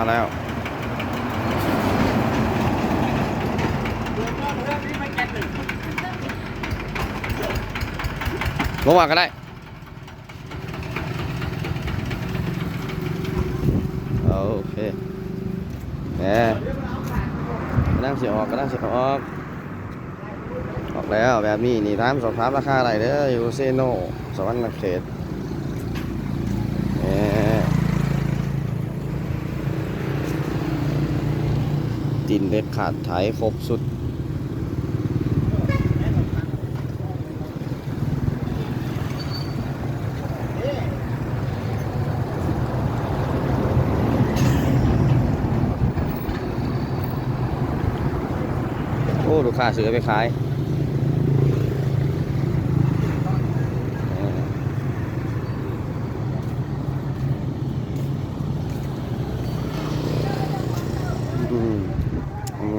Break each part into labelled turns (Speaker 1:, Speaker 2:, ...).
Speaker 1: มาแล้วลงมาก็ได้โอเคแหมกำลังสิออกออกแล้วแบบนี้นี่ถามสอบถามราคาอะไรเด้ออยู่เซโนสวรรค์เขตดินเด็ดขาดไถครบสุดโอ้ลูกค้าซื้อไปขาย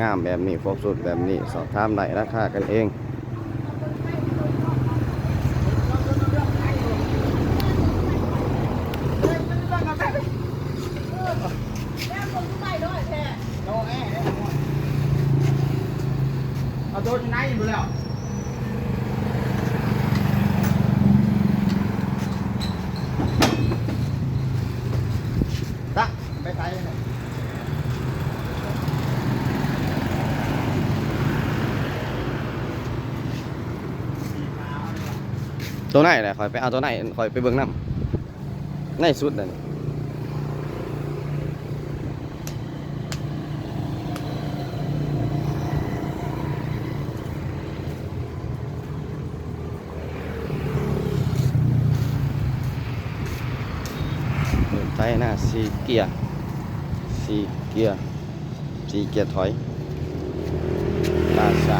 Speaker 1: งามแบบนี้ครบสุดแบบนี้สอบถามได้ราคากันเอง
Speaker 2: เอาโดนไหนอยู่แล้วตักไปใส่เลย
Speaker 1: ตัวไหนแหละคอยไปเอาตัวไหนคอยไปเบิ่งน้ำในสุดเลยไทยหน้าสีเกียร์ถอยลาซา